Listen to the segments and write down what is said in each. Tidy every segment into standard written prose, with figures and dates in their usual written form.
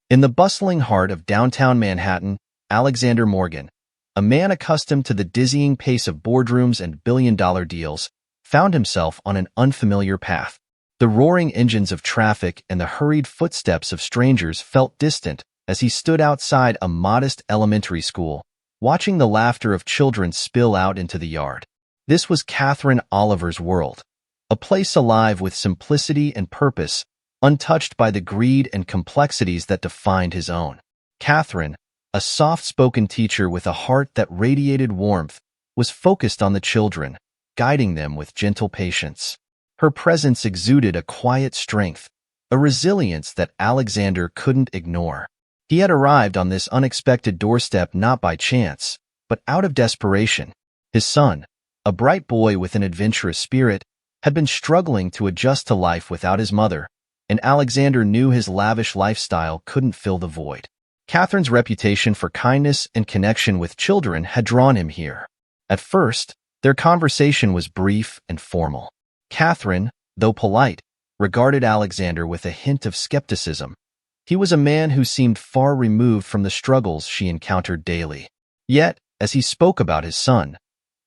In the bustling heart of downtown Manhattan, Alexander Morgan, a man accustomed to the dizzying pace of boardrooms and billion-dollar deals, found himself on an unfamiliar path. The roaring engines of traffic and the hurried footsteps of strangers felt distant as he stood outside a modest elementary school, watching the laughter of children spill out into the yard. This was Catherine Oliver's world, a place alive with simplicity and purpose, untouched by the greed and complexities that defined his own. Catherine, a soft-spoken teacher with a heart that radiated warmth, was focused on the children, guiding them with gentle patience. Her presence exuded a quiet strength, a resilience that Alexander couldn't ignore. He had arrived on this unexpected doorstep not by chance, but out of desperation. His son, a bright boy with an adventurous spirit, had been struggling to adjust to life without his mother, and Alexander knew his lavish lifestyle couldn't fill the void. Catherine's reputation for kindness and connection with children had drawn him here. At first, their conversation was brief and formal. Catherine, though polite, regarded Alexander with a hint of skepticism. He was a man who seemed far removed from the struggles she encountered daily. Yet, as he spoke about his son,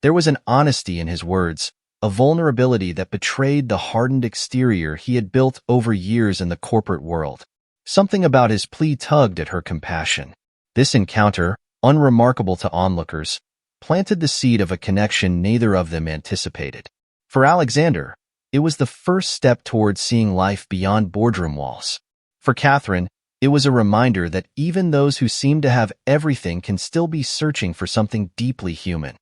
there was an honesty in his words, a vulnerability that betrayed the hardened exterior he had built over years in the corporate world. Something about his plea tugged at her compassion. This encounter, unremarkable to onlookers, planted the seed of a connection neither of them anticipated. For Alexander, it was the first step towards seeing life beyond boardroom walls. For Catherine, it was a reminder that even those who seem to have everything can still be searching for something deeply human: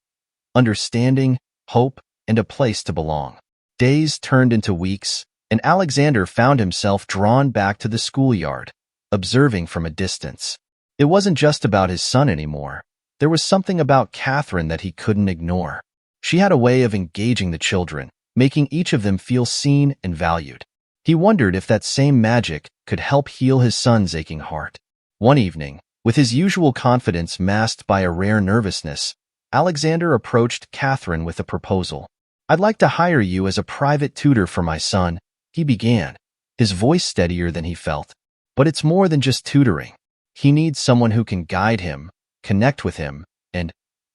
understanding, hope, and a place to belong. Days turned into weeks, and Alexander found himself drawn back to the schoolyard, observing from a distance. It wasn't just about his son anymore. There was something about Catherine that he couldn't ignore. She had a way of engaging the children, making each of them feel seen and valued. He wondered if that same magic could help heal his son's aching heart. One evening, with his usual confidence masked by a rare nervousness, Alexander approached Catherine with a proposal. "I'd like to hire you as a private tutor for my son," he began, his voice steadier than he felt. "But it's more than just tutoring. He needs someone who can guide him, connect with him, and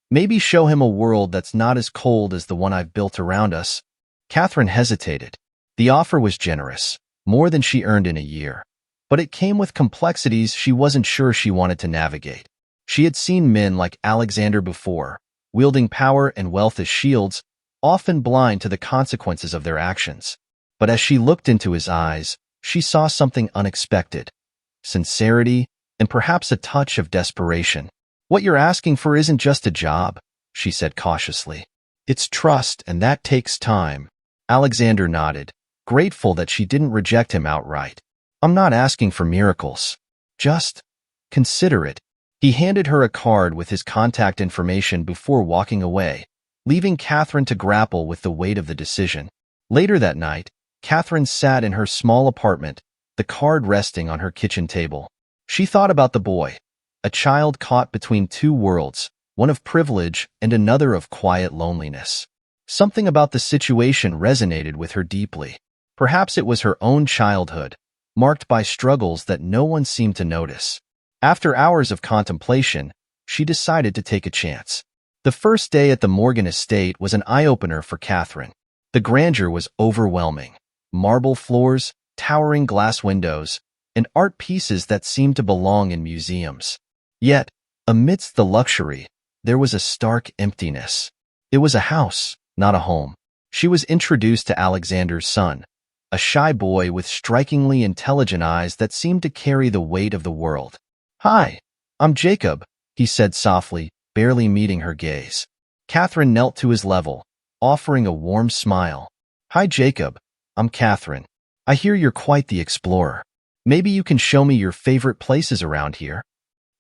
maybe show him a world that's not as cold as the one I've built around us." Catherine hesitated. The offer was generous, more than she earned in a year, but it came with complexities she wasn't sure she wanted to navigate. She had seen men like Alexander before, wielding power and wealth as shields, often blind to the consequences of their actions. But as she looked into his eyes, she saw something unexpected: sincerity and perhaps a touch of desperation. "What you're asking for isn't just a job," she said cautiously. "It's trust, and that takes time." Alexander nodded, grateful that she didn't reject him outright. "I'm not asking for miracles. Just consider it." He handed her a card with his contact information before walking away, leaving Catherine to grapple with the weight of the decision. Later that night, Catherine sat in her small apartment, the card resting on her kitchen table. She thought about the boy, a child caught between two worlds, one of privilege and another of quiet loneliness. Something about the situation resonated with her deeply. Perhaps it was her own childhood, marked by struggles that no one seemed to notice. After hours of contemplation, she decided to take a chance. The first day at the Morgan estate was an eye-opener for Catherine. The grandeur was overwhelming: marble floors, towering glass windows, and art pieces that seemed to belong in museums. Yet, amidst the luxury, there was a stark emptiness. It was a house, not a home. She was introduced to Alexander's son, a shy boy with strikingly intelligent eyes that seemed to carry the weight of the world. "Hi, I'm Jacob," he said softly, barely meeting her gaze. Catherine knelt to his level, offering a warm smile. "Hi, Jacob. I'm Catherine. I hear you're quite the explorer. Maybe you can show me your favorite places around here."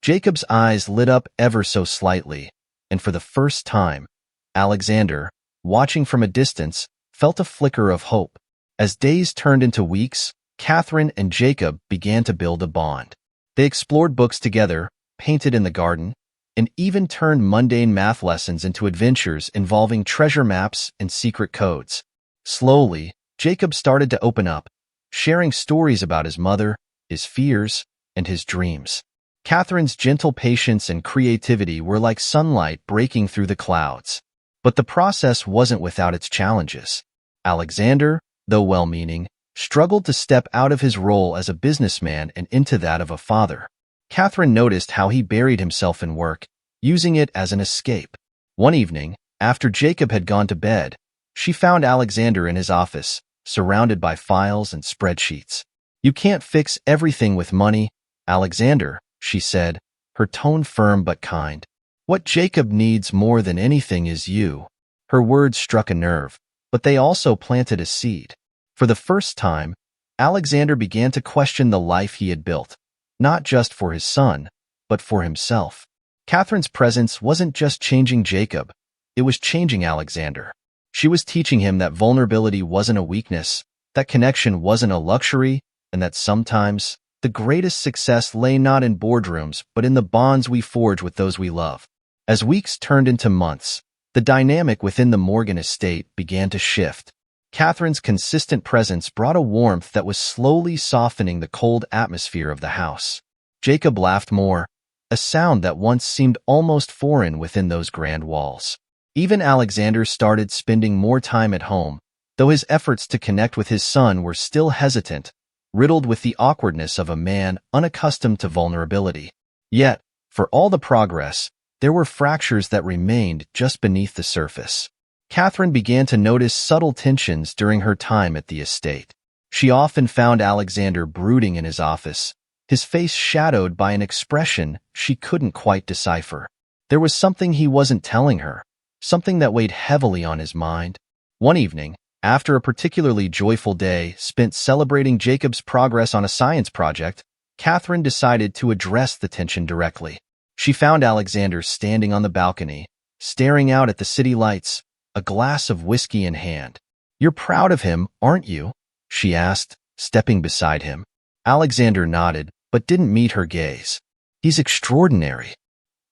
Jacob's eyes lit up ever so slightly, and for the first time, Alexander, watching from a distance, felt a flicker of hope. As days turned into weeks, Catherine and Jacob began to build a bond. They explored books together, painted in the garden, and even turned mundane math lessons into adventures involving treasure maps and secret codes. Slowly, Jacob started to open up, sharing stories about his mother, his fears, and his dreams. Catherine's gentle patience and creativity were like sunlight breaking through the clouds. But the process wasn't without its challenges. Alexander, though well-meaning, struggled to step out of his role as a businessman and into that of a father. Catherine noticed how he buried himself in work, using it as an escape. One evening, after Jacob had gone to bed, she found Alexander in his office, surrounded by files and spreadsheets. "You can't fix everything with money, Alexander," she said, her tone firm but kind. "What Jacob needs more than anything is you." Her words struck a nerve, but they also planted a seed. For the first time, Alexander began to question the life he had built, not just for his son, but for himself. Catherine's presence wasn't just changing Jacob, it was changing Alexander. She was teaching him that vulnerability wasn't a weakness, that connection wasn't a luxury, and that sometimes the greatest success lay not in boardrooms but in the bonds we forge with those we love. As weeks turned into months, the dynamic within the Morgan estate began to shift. Catherine's consistent presence brought a warmth that was slowly softening the cold atmosphere of the house. Jacob laughed more, a sound that once seemed almost foreign within those grand walls. Even Alexander started spending more time at home, though his efforts to connect with his son were still hesitant, riddled with the awkwardness of a man unaccustomed to vulnerability. Yet, for all the progress, there were fractures that remained just beneath the surface. Catherine began to notice subtle tensions during her time at the estate. She often found Alexander brooding in his office, his face shadowed by an expression she couldn't quite decipher. There was something he wasn't telling her, something that weighed heavily on his mind. One evening, after a particularly joyful day spent celebrating Jacob's progress on a science project, Catherine decided to address the tension directly. She found Alexander standing on the balcony, staring out at the city lights, a glass of whiskey in hand. "You're proud of him, aren't you?" she asked, stepping beside him. Alexander nodded, but didn't meet her gaze. "He's extraordinary.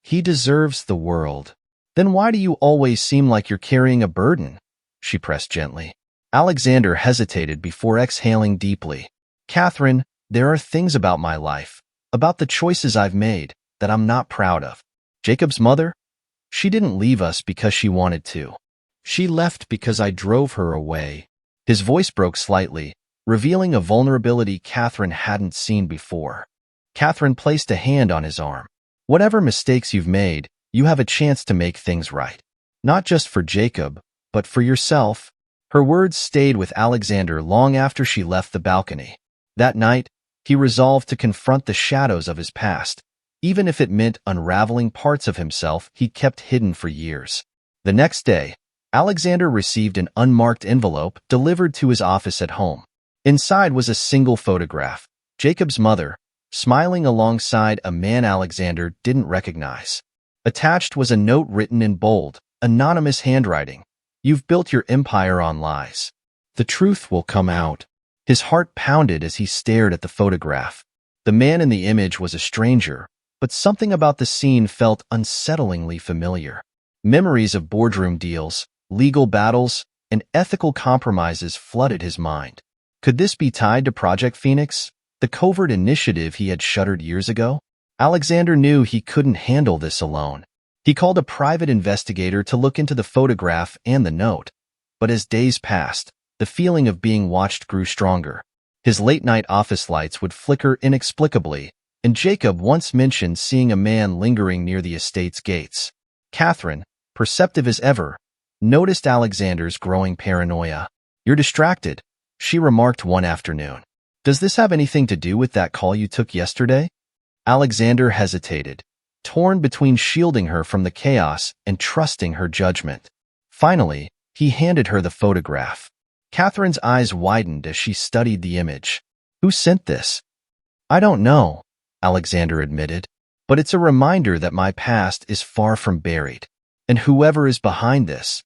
He deserves the world." "Then why do you always seem like you're carrying a burden?" she pressed gently. Alexander hesitated before exhaling deeply. "Catherine, there are things about my life, about the choices I've made, that I'm not proud of. Jacob's mother? She didn't leave us because she wanted to. She left because I drove her away." His voice broke slightly, revealing a vulnerability Catherine hadn't seen before. Catherine placed a hand on his arm. "Whatever mistakes you've made, you have a chance to make things right. Not just for Jacob, but for yourself." Her words stayed with Alexander long after she left the balcony. That night, he resolved to confront the shadows of his past, even if it meant unraveling parts of himself he'd kept hidden for years. The next day, Alexander received an unmarked envelope delivered to his office at home. Inside was a single photograph, Jacob's mother, smiling alongside a man Alexander didn't recognize. Attached was a note written in bold, anonymous handwriting. "You've built your empire on lies. The truth will come out." His heart pounded as he stared at the photograph. The man in the image was a stranger, but something about the scene felt unsettlingly familiar. Memories of boardroom deals, legal battles, and ethical compromises flooded his mind. Could this be tied to Project Phoenix, the covert initiative he had shuttered years ago? Alexander knew he couldn't handle this alone. He called a private investigator to look into the photograph and the note. But as days passed, the feeling of being watched grew stronger. His late-night office lights would flicker inexplicably, and Jacob once mentioned seeing a man lingering near the estate's gates. Catherine, perceptive as ever, noticed Alexander's growing paranoia. "You're distracted," she remarked one afternoon. "Does this have anything to do with that call you took yesterday?" Alexander hesitated, torn between shielding her from the chaos and trusting her judgment. Finally, he handed her the photograph. Catherine's eyes widened as she studied the image. "Who sent this?" "I don't know," Alexander admitted, "but it's a reminder that my past is far from buried. And whoever is behind this,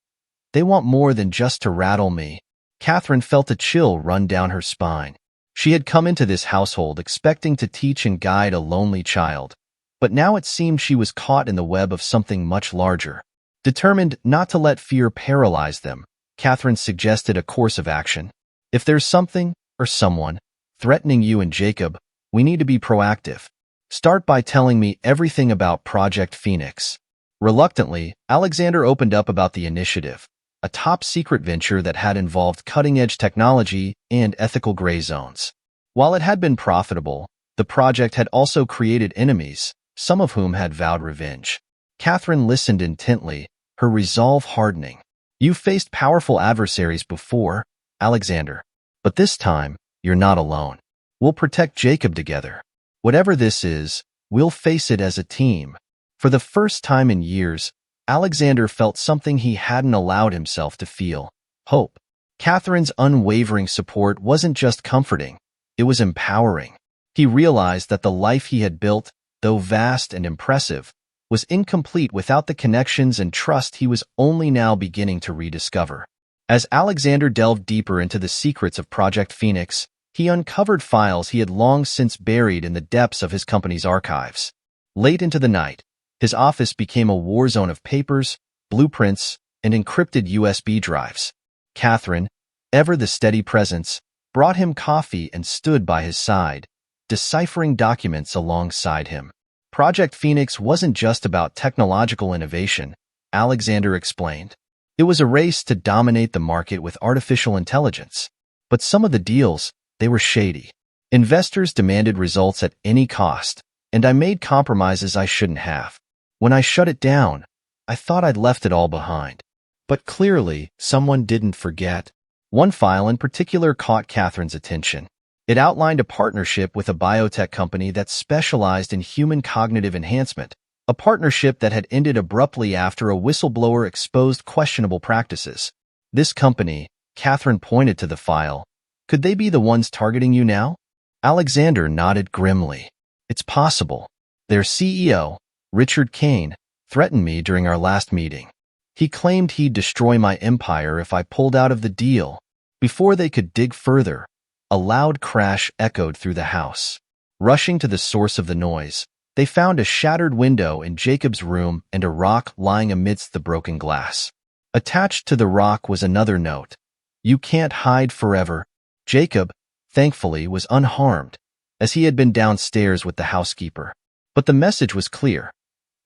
they want more than just to rattle me." Catherine felt a chill run down her spine. She had come into this household expecting to teach and guide a lonely child, but now it seemed she was caught in the web of something much larger. Determined not to let fear paralyze them, Catherine suggested a course of action. "If there's something, or someone, threatening you and Jacob, We need to be proactive. Start by telling me everything about Project Phoenix. Reluctantly, Alexander opened up about the initiative, a top-secret venture that had involved cutting-edge technology and ethical gray zones. While it had been profitable, the project had also created enemies, some of whom had vowed revenge. Catherine listened intently, her resolve hardening. You've faced powerful adversaries before, Alexander. But this time, you're not alone. We'll protect Jacob together. Whatever this is, we'll face it as a team. For the first time in years, Alexander felt something he hadn't allowed himself to feel: hope. Catherine's unwavering support wasn't just comforting, it was empowering. He realized that the life he had built, though vast and impressive, was incomplete without the connections and trust he was only now beginning to rediscover. As Alexander delved deeper into the secrets of Project Phoenix, he uncovered files he had long since buried in the depths of his company's archives. Late into the night, his office became a war zone of papers, blueprints, and encrypted USB drives. Catherine, ever the steady presence, brought him coffee and stood by his side, deciphering documents alongside him. Project Phoenix wasn't just about technological innovation, Alexander explained. It was a race to dominate the market with artificial intelligence. But some of the deals, they were shady. Investors demanded results at any cost, and I made compromises I shouldn't have. When I shut it down, I thought I'd left it all behind. But clearly, someone didn't forget. One file in particular caught Catherine's attention. It outlined a partnership with a biotech company that specialized in human cognitive enhancement, a partnership that had ended abruptly after a whistleblower exposed questionable practices. This company, Catherine pointed to the file. Could they be the ones targeting you now? Alexander nodded grimly. It's possible. Their CEO, Richard Kane, threatened me during our last meeting. He claimed he'd destroy my empire if I pulled out of the deal. Before they could dig further, a loud crash echoed through the house. Rushing to the source of the noise, they found a shattered window in Jacob's room and a rock lying amidst the broken glass. Attached to the rock was another note. You can't hide forever. Jacob, thankfully, was unharmed, as he had been downstairs with the housekeeper. But the message was clear.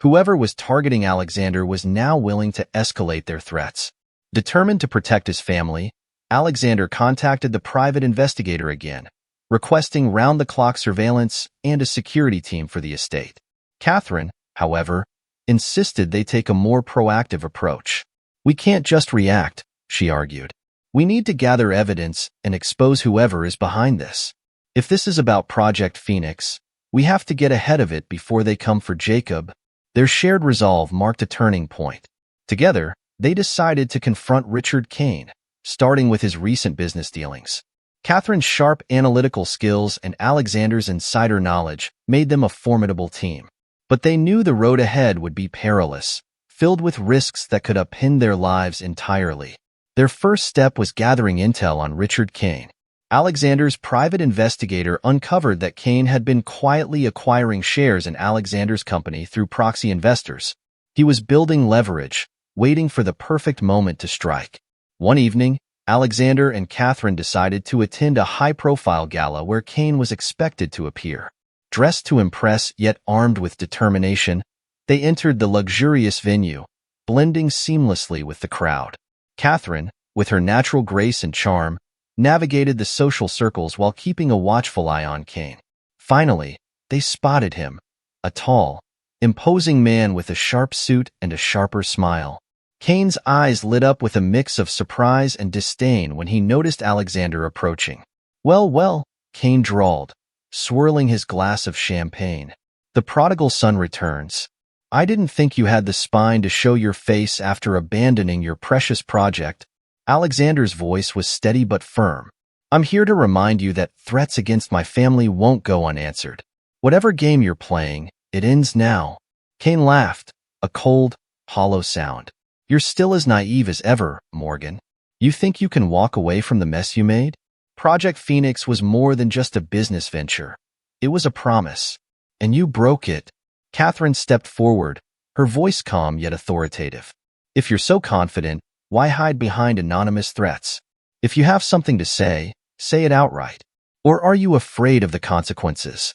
Whoever was targeting Alexander was now willing to escalate their threats. Determined to protect his family, Alexander contacted the private investigator again, requesting round-the-clock surveillance and a security team for the estate. Catherine, however, insisted they take a more proactive approach. We can't just react, she argued. We need to gather evidence and expose whoever is behind this. If this is about Project Phoenix, we have to get ahead of it before they come for Jacob. Their shared resolve marked a turning point. Together, they decided to confront Richard Kane, starting with his recent business dealings. Catherine's sharp analytical skills and Alexander's insider knowledge made them a formidable team. But they knew the road ahead would be perilous, filled with risks that could upend their lives entirely. Their first step was gathering intel on Richard Kane. Alexander's private investigator uncovered that Kane had been quietly acquiring shares in Alexander's company through proxy investors. He was building leverage, waiting for the perfect moment to strike. One evening, Alexander and Catherine decided to attend a high-profile gala where Kane was expected to appear. Dressed to impress yet armed with determination, they entered the luxurious venue, blending seamlessly with the crowd. Catherine, with her natural grace and charm, navigated the social circles while keeping a watchful eye on Kane. Finally, they spotted him, a tall, imposing man with a sharp suit and a sharper smile. Kane's eyes lit up with a mix of surprise and disdain when he noticed Alexander approaching. Well, Kane drawled, swirling his glass of champagne. The prodigal son returns. I didn't think you had the spine to show your face after abandoning your precious project. Alexander's voice was steady but firm. I'm here to remind you that threats against my family won't go unanswered. Whatever game you're playing, it ends now. Kane laughed, a cold, hollow sound. You're still as naive as ever, Morgan. You think you can walk away from the mess you made? Project Phoenix was more than just a business venture. It was a promise. And you broke it. Catherine stepped forward, her voice calm yet authoritative. If you're so confident, why hide behind anonymous threats? If you have something to say, say it outright. Or are you afraid of the consequences?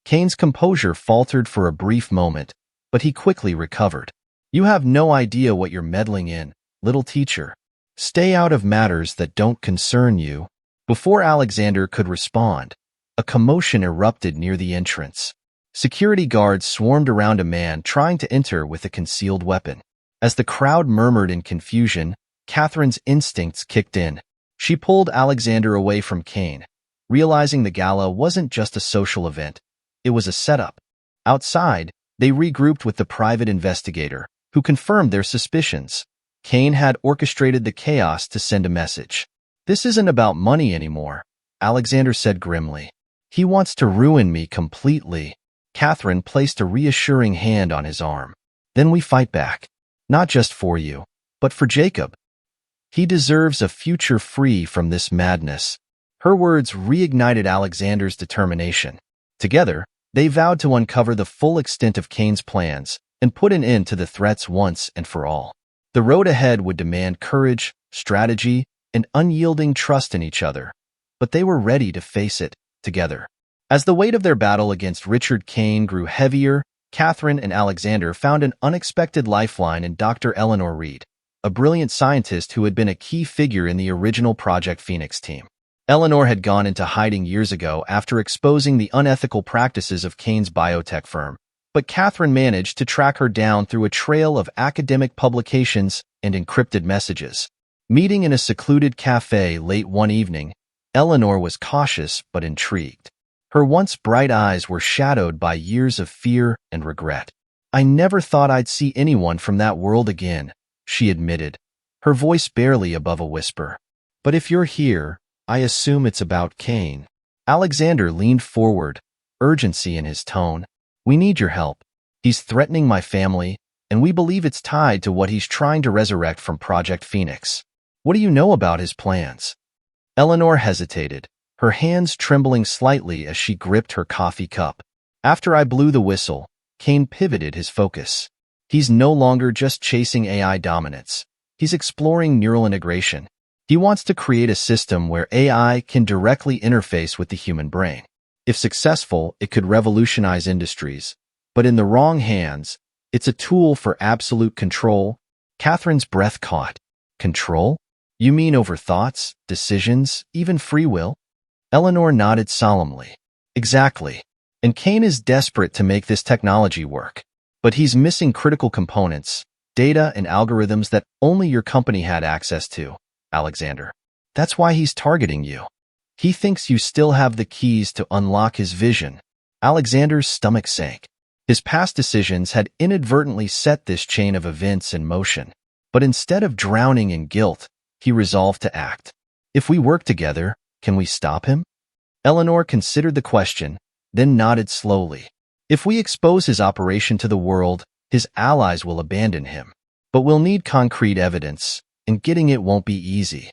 Kane's composure faltered for a brief moment, but he quickly recovered. You have no idea what you're meddling in, little teacher. Stay out of matters that don't concern you. Before Alexander could respond, a commotion erupted near the entrance. Security guards swarmed around a man trying to enter with a concealed weapon. As the crowd murmured in confusion, Catherine's instincts kicked in. She pulled Alexander away from Kane, realizing the gala wasn't just a social event. It was a setup. Outside, they regrouped with the private investigator, who confirmed their suspicions. Kane had orchestrated the chaos to send a message. This isn't about money anymore, Alexander said grimly. He wants to ruin me completely. Catherine placed a reassuring hand on his arm. Then we fight back. Not just for you, but for Jacob. He deserves a future free from this madness. Her words reignited Alexander's determination. Together, they vowed to uncover the full extent of Kane's plans and put an end to the threats once and for all. The road ahead would demand courage, strategy, and unyielding trust in each other, but they were ready to face it together. As the weight of their battle against Richard Kane grew heavier, Catherine and Alexander found an unexpected lifeline in Dr. Eleanor Reed, a brilliant scientist who had been a key figure in the original Project Phoenix team. Eleanor had gone into hiding years ago after exposing the unethical practices of Kane's biotech firm, but Catherine managed to track her down through a trail of academic publications and encrypted messages. Meeting in a secluded cafe late one evening, Eleanor was cautious but intrigued. Her once bright eyes were shadowed by years of fear and regret. "I never thought I'd see anyone from that world again," she admitted, her voice barely above a whisper. "But if you're here, I assume it's about Kane." Alexander leaned forward, urgency in his tone. "We need your help. He's threatening my family, and we believe it's tied to what he's trying to resurrect from Project Phoenix. What do you know about his plans?" Eleanor hesitated, her hands trembling slightly as she gripped her coffee cup. "After I blew the whistle, Kane pivoted his focus. He's no longer just chasing AI dominance. He's exploring neural integration. He wants to create a system where AI can directly interface with the human brain. If successful, it could revolutionize industries. But in the wrong hands, it's a tool for absolute control." Catherine's breath caught. "Control? You mean over thoughts, decisions, even free will?" Eleanor nodded solemnly. "Exactly. And Kane is desperate to make this technology work. But he's missing critical components, data and algorithms that only your company had access to, Alexander. That's why he's targeting you. He thinks you still have the keys to unlock his vision." Alexander's stomach sank. His past decisions had inadvertently set this chain of events in motion. But instead of drowning in guilt, he resolved to act. "If we work together, can we stop him?" Eleanor considered the question, then nodded slowly. "If we expose his operation to the world, his allies will abandon him. But we'll need concrete evidence, and getting it won't be easy.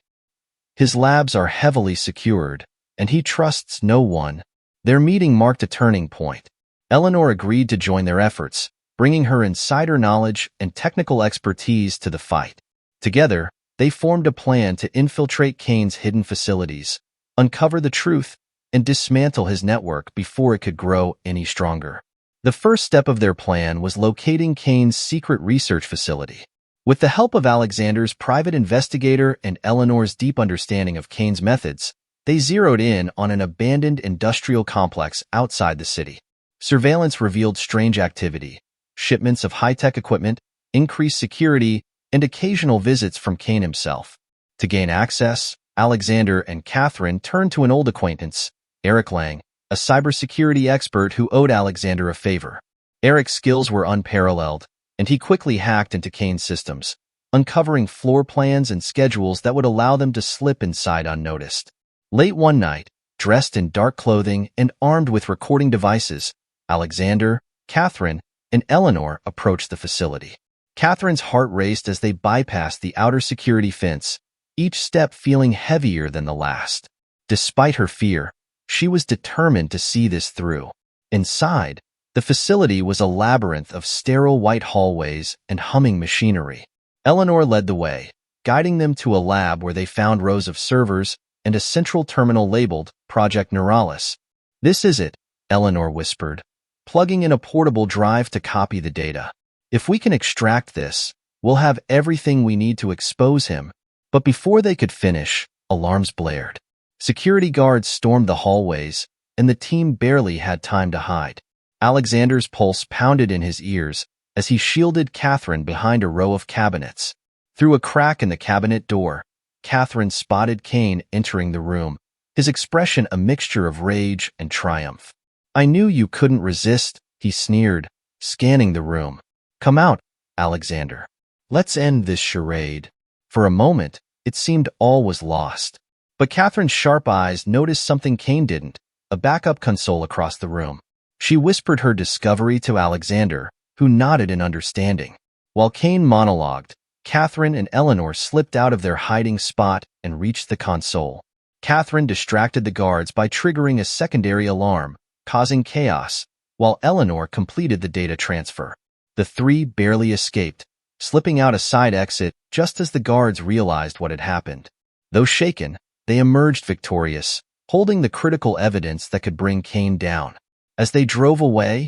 His labs are heavily secured, and he trusts no one." Their meeting marked a turning point. Eleanor agreed to join their efforts, bringing her insider knowledge and technical expertise to the fight. Together, they formed a plan to infiltrate Kane's hidden facilities, uncover the truth, and dismantle his network before it could grow any stronger. The first step of their plan was locating Kane's secret research facility. With the help of Alexander's private investigator and Eleanor's deep understanding of Kane's methods, they zeroed in on an abandoned industrial complex outside the city. Surveillance revealed strange activity, shipments of high-tech equipment, increased security, and occasional visits from Kane himself. To gain access, Alexander and Catherine turned to an old acquaintance, Eric Lang, a cybersecurity expert who owed Alexander a favor. Eric's skills were unparalleled, and he quickly hacked into Kane's systems, uncovering floor plans and schedules that would allow them to slip inside unnoticed. Late one night, dressed in dark clothing and armed with recording devices, Alexander, Catherine, and Eleanor approached the facility. Catherine's heart raced as they bypassed the outer security fence, each step feeling heavier than the last. Despite her fear, she was determined to see this through. Inside, the facility was a labyrinth of sterile white hallways and humming machinery. Eleanor led the way, guiding them to a lab where they found rows of servers and a central terminal labeled Project Neuralis. This is it, Eleanor whispered, plugging in a portable drive to copy the data. If we can extract this, we'll have everything we need to expose him. But before they could finish, alarms blared. Security guards stormed the hallways, and the team barely had time to hide. Alexander's pulse pounded in his ears as he shielded Catherine behind a row of cabinets. Through a crack in the cabinet door, Catherine spotted Kane entering the room, his expression a mixture of rage and triumph. "I knew you couldn't resist," he sneered, scanning the room. "Come out, Alexander. Let's end this charade." For a moment, it seemed all was lost. But Catherine's sharp eyes noticed something Kane didn't, a backup console across the room. She whispered her discovery to Alexander, who nodded in understanding. While Kane monologued, Catherine and Eleanor slipped out of their hiding spot and reached the console. Catherine distracted the guards by triggering a secondary alarm, causing chaos, while Eleanor completed the data transfer. The three barely escaped, slipping out a side exit just as the guards realized what had happened. Though shaken, they emerged victorious, holding the critical evidence that could bring Kane down. As they drove away,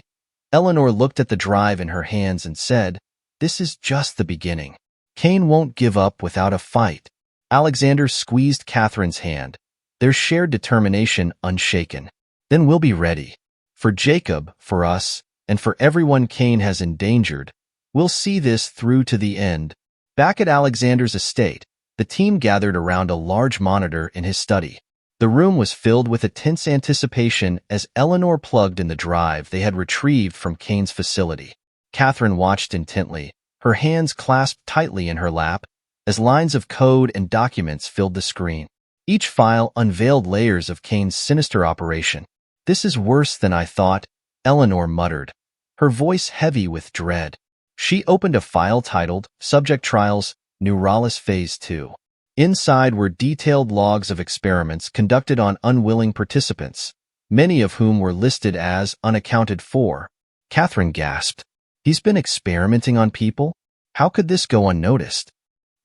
Eleanor looked at the drive in her hands and said, "This is just the beginning. Kane won't give up without a fight." Alexander squeezed Catherine's hand, their shared determination unshaken. "Then we'll be ready. For Jacob, for us, and for everyone Kane has endangered, we'll see this through to the end." Back at Alexander's estate, the team gathered around a large monitor in his study. The room was filled with a tense anticipation as Eleanor plugged in the drive they had retrieved from Kane's facility. Catherine watched intently, her hands clasped tightly in her lap, as lines of code and documents filled the screen. Each file unveiled layers of Kane's sinister operation. "This is worse than I thought," Eleanor muttered, her voice heavy with dread. She opened a file titled Subject Trials, Neuralis Phase 2. Inside were detailed logs of experiments conducted on unwilling participants, many of whom were listed as unaccounted for. Catherine gasped. "He's been experimenting on people? How could this go unnoticed?"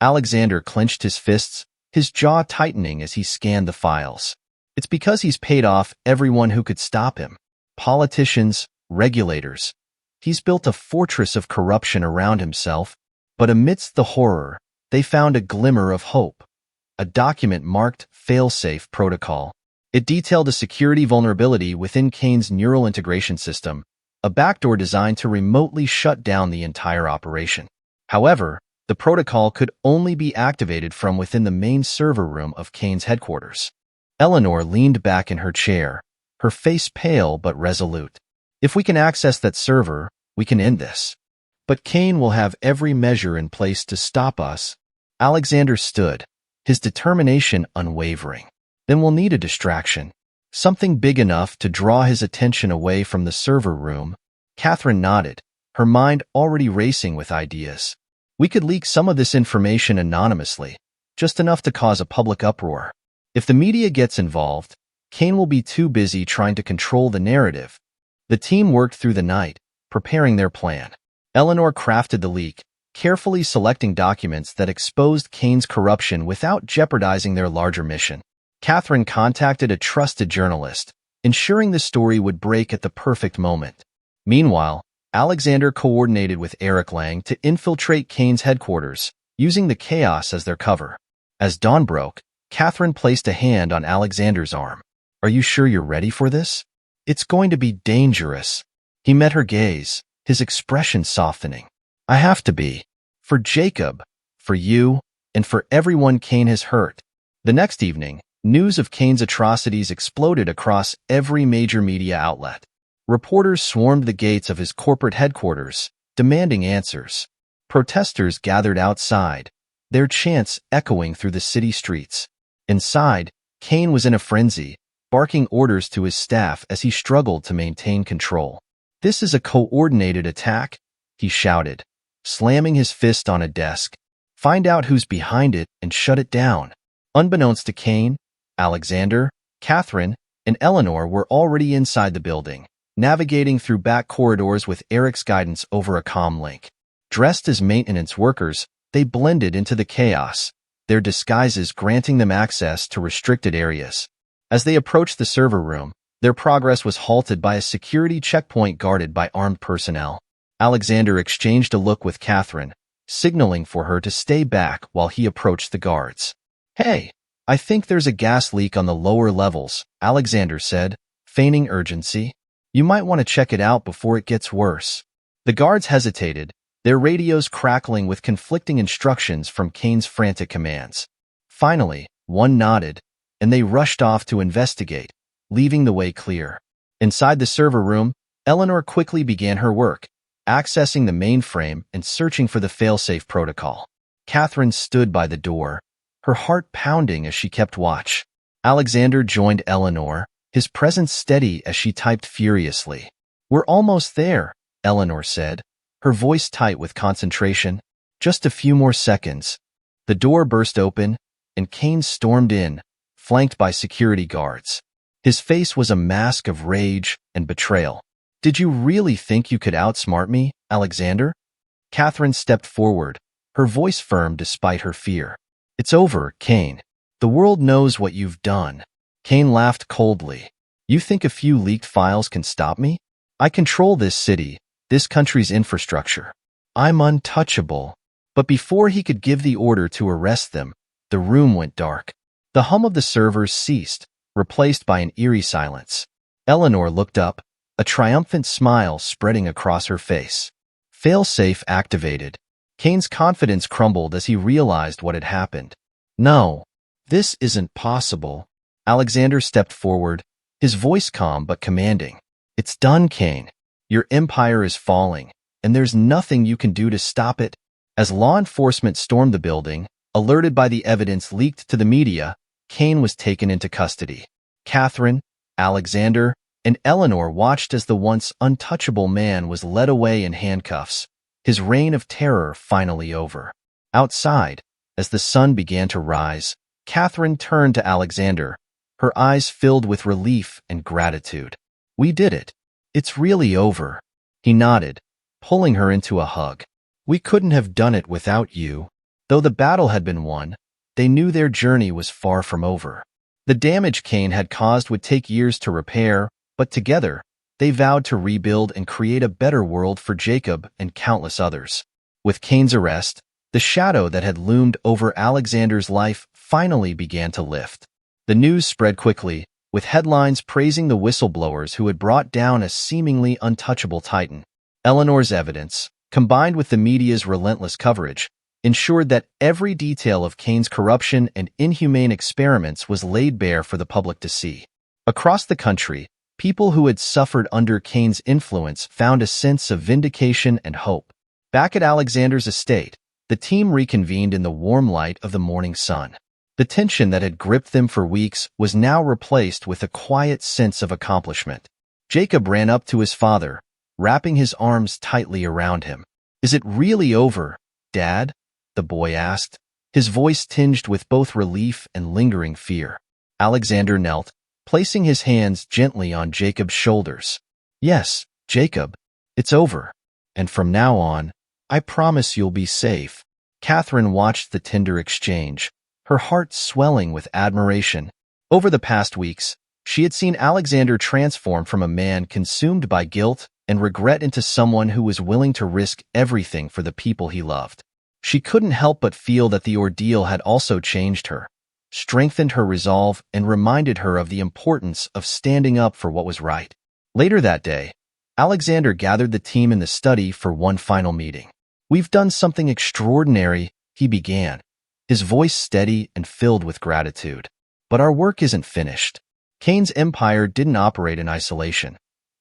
Alexander clenched his fists, his jaw tightening as he scanned the files. "It's because he's paid off everyone who could stop him. Politicians, regulators. He's built a fortress of corruption around himself, but amidst the horror, they found a glimmer of hope. A document marked Failsafe Protocol. It detailed a security vulnerability within Kane's neural integration system, a backdoor designed to remotely shut down the entire operation. However, the protocol could only be activated from within the main server room of Kane's headquarters." Eleanor leaned back in her chair, her face pale but resolute. "If we can access that server, we can end this. But Kane will have every measure in place to stop us." Alexander stood, his determination unwavering. "Then we'll need a distraction. Something big enough to draw his attention away from the server room." Catherine nodded, her mind already racing with ideas. "We could leak some of this information anonymously, just enough to cause a public uproar. If the media gets involved, Kane will be too busy trying to control the narrative." The team worked through the night, preparing their plan. Eleanor crafted the leak, carefully selecting documents that exposed Kane's corruption without jeopardizing their larger mission. Catherine contacted a trusted journalist, ensuring the story would break at the perfect moment. Meanwhile, Alexander coordinated with Eric Lang to infiltrate Kane's headquarters, using the chaos as their cover. As dawn broke, Catherine placed a hand on Alexander's arm. "Are you sure you're ready for this? It's going to be dangerous." He met her gaze, his expression softening. "I have to be. For Jacob, for you, and for everyone Kane has hurt." The next evening, news of Kane's atrocities exploded across every major media outlet. Reporters swarmed the gates of his corporate headquarters, demanding answers. Protesters gathered outside, their chants echoing through the city streets. Inside, Kane was in a frenzy, barking orders to his staff as he struggled to maintain control. "This is a coordinated attack," he shouted, slamming his fist on a desk. "Find out who's behind it and shut it down." Unbeknownst to Kane, Alexander, Catherine, and Eleanor were already inside the building, navigating through back corridors with Eric's guidance over a comm link. Dressed as maintenance workers, they blended into the chaos, their disguises granting them access to restricted areas. As they approached the server room, their progress was halted by a security checkpoint guarded by armed personnel. Alexander exchanged a look with Catherine, signaling for her to stay back while he approached the guards. "Hey, I think there's a gas leak on the lower levels," Alexander said, feigning urgency. "You might want to check it out before it gets worse." The guards hesitated, their radios crackling with conflicting instructions from Kane's frantic commands. Finally, one nodded, and they rushed off to investigate, leaving the way clear. Inside the server room, Eleanor quickly began her work, accessing the mainframe and searching for the failsafe protocol. Catherine stood by the door, her heart pounding as she kept watch. Alexander joined Eleanor, his presence steady as she typed furiously. "We're almost there," Eleanor said, her voice tight with concentration. "Just a few more seconds." The door burst open, and Kane stormed in, flanked by security guards. His face was a mask of rage and betrayal. "Did you really think you could outsmart me, Alexander?" Catherine stepped forward, her voice firm despite her fear. "It's over, Kane. The world knows what you've done." Kane laughed coldly. "You think a few leaked files can stop me? I control this city, this country's infrastructure. I'm untouchable." But before he could give the order to arrest them, the room went dark. The hum of the servers ceased, replaced by an eerie silence. Eleanor looked up, a triumphant smile spreading across her face. Failsafe activated. Kane's confidence crumbled as he realized what had happened. "No, this isn't possible." Alexander stepped forward, his voice calm but commanding. "It's done, Kane. Your empire is falling, and there's nothing you can do to stop it." As law enforcement stormed the building, alerted by the evidence leaked to the media, Kane was taken into custody. Catherine, Alexander, and Eleanor watched as the once untouchable man was led away in handcuffs, his reign of terror finally over. Outside, as the sun began to rise, Catherine turned to Alexander, her eyes filled with relief and gratitude. "We did it. It's really over." He nodded, pulling her into a hug. "We couldn't have done it without you." Though the battle had been won, they knew their journey was far from over. The damage Kane had caused would take years to repair, but together, they vowed to rebuild and create a better world for Jacob and countless others. With Kane's arrest, the shadow that had loomed over Alexander's life finally began to lift. The news spread quickly, with headlines praising the whistleblowers who had brought down a seemingly untouchable titan. Eleanor's evidence, combined with the media's relentless coverage, ensured that every detail of Kane's corruption and inhumane experiments was laid bare for the public to see. Across the country, people who had suffered under Kane's influence found a sense of vindication and hope. Back at Alexander's estate, the team reconvened in the warm light of the morning sun. The tension that had gripped them for weeks was now replaced with a quiet sense of accomplishment. Jacob ran up to his father, wrapping his arms tightly around him. "Is it really over, Dad?" the boy asked, his voice tinged with both relief and lingering fear. Alexander knelt, placing his hands gently on Jacob's shoulders. "Yes, Jacob, it's over. And from now on, I promise you'll be safe." Catherine watched the tender exchange, her heart swelling with admiration. Over the past weeks, she had seen Alexander transform from a man consumed by guilt and regret into someone who was willing to risk everything for the people he loved. She couldn't help but feel that the ordeal had also changed her, strengthened her resolve, and reminded her of the importance of standing up for what was right. Later that day, Alexander gathered the team in the study for one final meeting. "We've done something extraordinary," he began, his voice steady and filled with gratitude. "But our work isn't finished." Kane's empire didn't operate in isolation.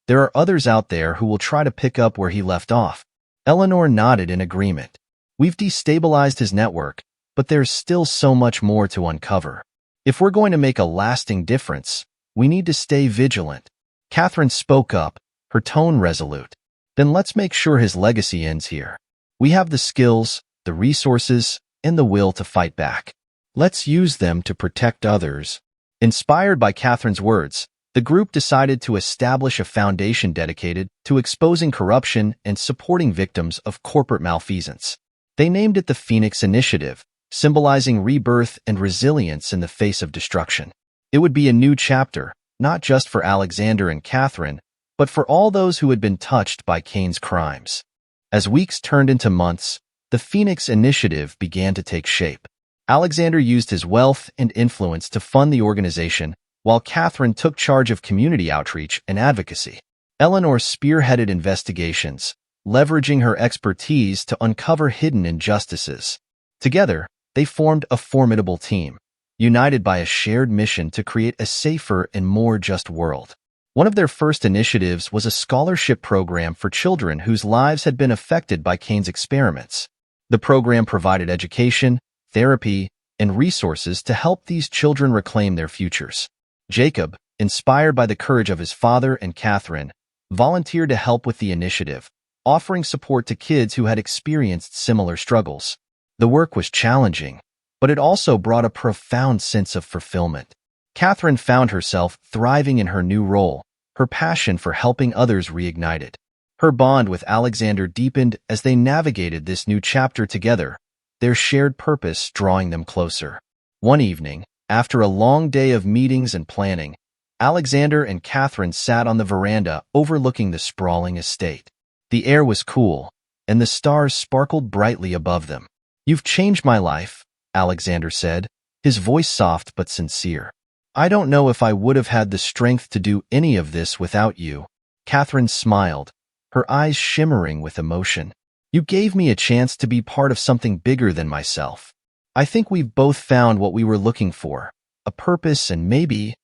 There are others out there who will try to pick up where he left off. Eleanor nodded in agreement. "We've destabilized his network, but there's still so much more to uncover. If we're going to make a lasting difference, we need to stay vigilant." Catherine spoke up, her tone resolute. "Then let's make sure his legacy ends here. We have the skills, the resources, and the will to fight back. Let's use them to protect others." Inspired by Catherine's words, the group decided to establish a foundation dedicated to exposing corruption and supporting victims of corporate malfeasance. They named it the Phoenix Initiative, symbolizing rebirth and resilience in the face of destruction. It would be a new chapter, not just for Alexander and Catherine, but for all those who had been touched by Cain's crimes. As weeks turned into months, the Phoenix Initiative began to take shape. Alexander used his wealth and influence to fund the organization, while Catherine took charge of community outreach and advocacy. Eleanor spearheaded investigations, leveraging her expertise to uncover hidden injustices. Together, they formed a formidable team, united by a shared mission to create a safer and more just world. One of their first initiatives was a scholarship program for children whose lives had been affected by Cain's experiments. The program provided education, therapy, and resources to help these children reclaim their futures. Jacob, inspired by the courage of his father and Catherine, volunteered to help with the initiative, offering support to kids who had experienced similar struggles. The work was challenging, but it also brought a profound sense of fulfillment. Catherine found herself thriving in her new role, her passion for helping others reignited. Her bond with Alexander deepened as they navigated this new chapter together, their shared purpose drawing them closer. One evening, after a long day of meetings and planning, Alexander and Catherine sat on the veranda overlooking the sprawling estate. The air was cool, and the stars sparkled brightly above them. "You've changed my life," Alexander said, his voice soft but sincere. "I don't know if I would have had the strength to do any of this without you." Catherine smiled, her eyes shimmering with emotion. "You gave me a chance to be part of something bigger than myself. I think we've both found what we were looking for, a purpose and maybe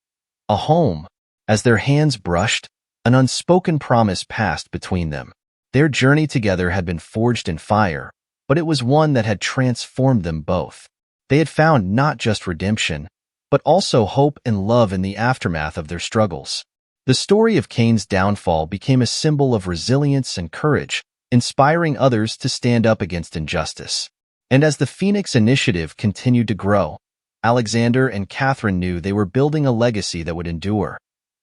a home." As their hands brushed, an unspoken promise passed between them. Their journey together had been forged in fire, but it was one that had transformed them both. They had found not just redemption, but also hope and love in the aftermath of their struggles. The story of Cain's downfall became a symbol of resilience and courage, inspiring others to stand up against injustice. And as the Phoenix Initiative continued to grow, Alexander and Catherine knew they were building a legacy that would endure,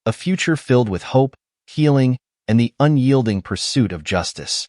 a future filled with hope, healing, and the unyielding pursuit of justice.